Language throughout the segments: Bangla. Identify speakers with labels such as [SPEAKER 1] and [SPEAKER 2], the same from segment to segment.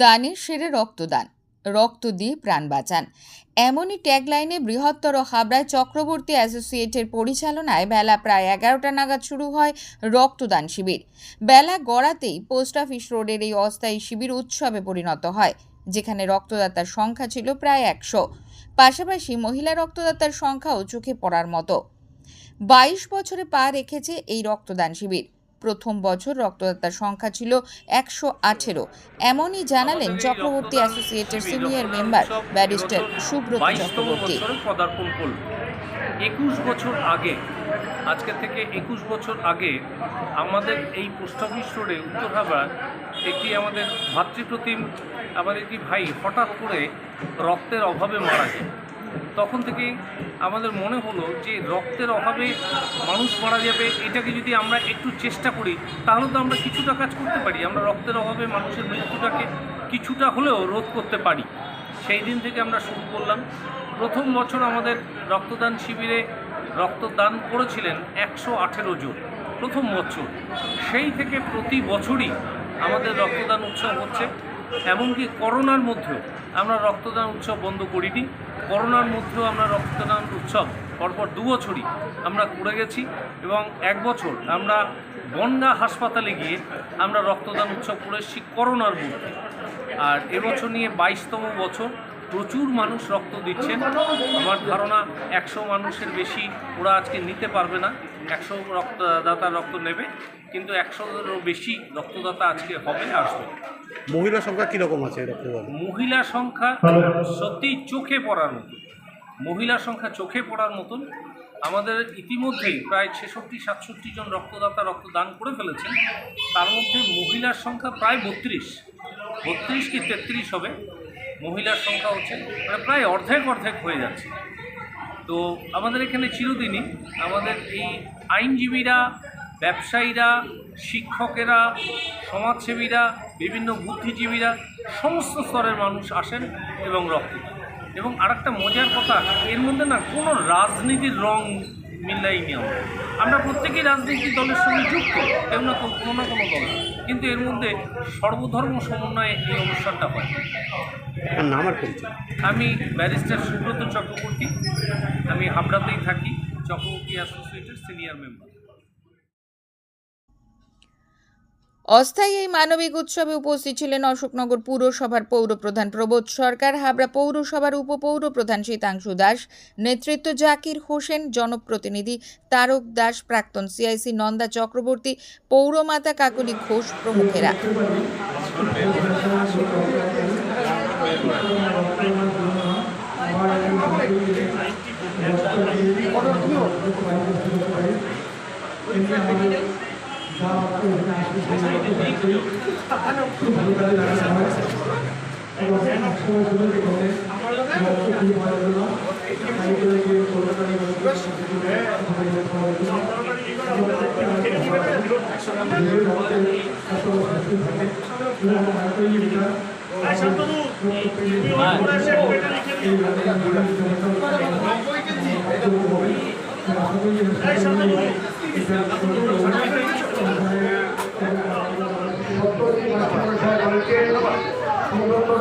[SPEAKER 1] দানের সেরে রক্তদান, রক্ত দিয়ে প্রাণ বাঁচান, এমনই ট্যাগলাইনে বৃহত্তর হাবড়ায় চক্রবর্তী অ্যাসোসিয়েটের পরিচালনায় বেলা প্রায় 11টা নাগাদ শুরু হয় রক্তদান শিবির। বেলা গড়াতেই পোস্ট অফিস রোডের এই অস্থায়ী শিবির উৎসবে পরিণত হয়, যেখানে রক্তদাতার সংখ্যা ছিল প্রায় 100। পাশাপাশি মহিলা রক্তদাতার সংখ্যাও চোখে পড়ার মতো। 22 বছরে পা রেখেছে এই রক্তদান শিবির। প্রথম বছর রক্তদাতার সংখ্যা ছিল 118। এমনই জানালেন চক্রবর্তী অ্যাসোসিয়েটের senior member barrister Subrata Chakraborty.
[SPEAKER 2] 21 বছর আগে, আজকে থেকে 21 বছর আগে আমাদের এই পোস্ট অফিস রোডে উত্তর হাবড়ায় একটি আমাদের ভাতৃপ্রতিম একটি ভাই হঠাৎ করে রক্তের অভাবে মারা যায়। তখন থেকে আমাদের মনে হলো যে রক্তের অভাবে মানুষ মারা যাবে, এটাকে যদি আমরা একটু চেষ্টা করি তাহলে তো আমরা কিছুটা কাজ করতে পারি, আমরা রক্তের অভাবে মানুষের মৃত্যুটাকে কিছুটা হলেও রোধ করতে পারি। সেই দিন থেকে আমরা শুরু করলাম। প্রথম বছর আমাদের রক্তদান শিবিরে রক্তদান করেছিলেন 118 জন প্রথম বছর। সেই থেকে প্রতি বছরই আমাদের রক্তদান উৎসব হচ্ছে। এমনকি করোনার মধ্যেও আমরা রক্তদান উৎসব বন্ধ করিনি। করোনার মধ্যেও আমরা রক্তদান উৎসব পরপর 2 বছরই আমরা করে গেছি, এবং 1 বছর আমরা বনগা হাসপাতালে গিয়ে আমরা রক্তদান উৎসব করে এসেছি করোনার মধ্যে। আর এবছর নিয়ে 22তম বছর। প্রচুর মানুষ রক্ত দিচ্ছেন। আমার ধারণা 100 মানুষের বেশি ওরা আজকে নিতে পারবে না। 100 রক্তদাতা রক্ত নেবে, কিন্তু 100-এরও বেশি রক্তদাতা আজকে হবে, আসবে।
[SPEAKER 3] মহিলা সংখ্যা কীরকম আছে রক্তদান?
[SPEAKER 2] মহিলা সংখ্যা সত্যিই চোখে পড়ার মতন। মহিলা সংখ্যা চোখে পড়ার মতন। আমাদের ইতিমধ্যেই প্রায় 66-67 জন রক্তদাতা রক্তদান করে ফেলেছেন। তার মধ্যে মহিলার সংখ্যা প্রায় 32 কি 33 হবে। মহিলার সংখ্যা হচ্ছে প্রায় অর্ধেক হয়ে যাচ্ছে। তো আমাদের এখানে চিরদিনই আমাদের এই আইনজীবীরা, ব্যবসায়ীরা, শিক্ষকেরা, সমাজসেবীরা, বিভিন্ন বুদ্ধিজীবীরা, সমস্ত স্তরের মানুষ আসেন এবং রক্ত দেন। এবং আরেকটা মজার কথা, এর মধ্যে না কোনো রাজনীতির রং মিলাইনি। আমরা প্রত্যেকেই রাজনৈতিক দলের সঙ্গে যুক্ত, কেউ না কোনো না কোনো দল, কিন্তু এর মধ্যে সর্বধর্ম সমন্বয়ে এই অনুষ্ঠানটা হয়।
[SPEAKER 3] আমার পরিচয়,
[SPEAKER 2] আমি ব্যারিস্টার সুব্রত চক্রবর্তী। আমি হাবড়াতেই থাকি, চক্রবর্তী অ্যাসোসিয়েটের সিনিয়র মেম্বার।
[SPEAKER 1] অস্থায়ী এই মানবিক উৎসবে উপস্থিত ছিলেন অশোকনগর পুরসভার পৌরপ্রধান প্রবোধ সরকার, হাবড়া পৌরসভার উপপৌরপ্রধান শীতাংশু দাস, নেতৃত্ব জাকির হোসেন, জনপ্রতিনিধি তারক দাস, প্রাক্তন সিআইসি নন্দা চক্রবর্তী, পৌরমাতা কাকলি ঘোষ প্রমুখেরা।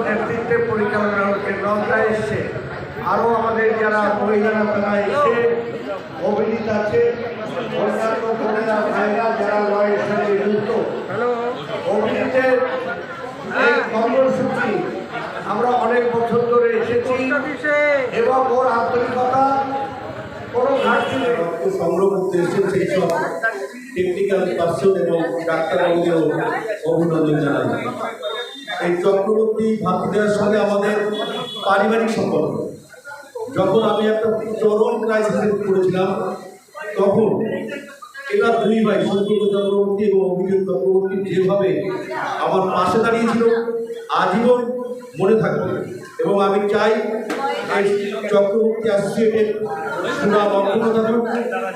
[SPEAKER 4] নেতৃত্বে পরিচালনা কেন্দ্রটা এসছে। আরও আমাদের যারা মহিলারা তারা এসে অভিনীত আছে, অন্যান্য বোনেরা ভাইরা যারা লয়ের সাথে যুক্ত। অভিনীতের এই কর্মসূচি আমরা অনেক বছর ধরে এসেছি এবং ওর আন্তরিকতা কোনো ঘাটতি নেই।
[SPEAKER 5] রক্ত সংগ্রহ করতে এসেছেন সেই সব টেকনিক্যাল পার্সন এবং ডাক্তারবাবুদেরও অভিনন্দন জানাই। এই চক্রবর্তী ভাতৃদের সঙ্গে আমাদের পারিবারিক সম্পর্ক। যখন আমি একটা চরম ক্রাইসিসে পড়েছিলাম, তখন এরা দুই ভাই সত্যব্রত চক্রবর্তী এবং অভিজিৎ চক্রবর্তী যেভাবে আমার পাশে দাঁড়িয়েছিল আজীবন মনে থাকবে। এবং আমি চাই এই চক্রবর্তী অ্যাসোসিয়েটের সুনাম অক্ষুণ্ণ থাকুক,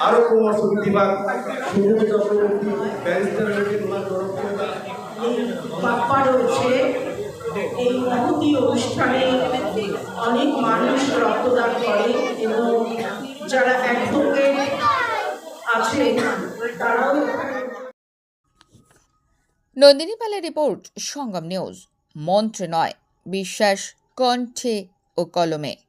[SPEAKER 5] আরও ক্রমশ বৃদ্ধি পাক। সুব্রত চক্রবর্তী ব্যারিস্টার হয়েছে, ওনার জনপ্রিয়তা
[SPEAKER 6] বাপ্পা রয়েছে। এই মহতী অনুষ্ঠানে অনেক মানুষ রক্তদান করে এবং যারা অ্যাডভোকেট আছে তারাও।
[SPEAKER 1] নন্দিনী পালের রিপোর্ট, সঙ্গম নিউজ। মন্ত্রে নয়, বিশ্বাস কণ্ঠে ও কলমে।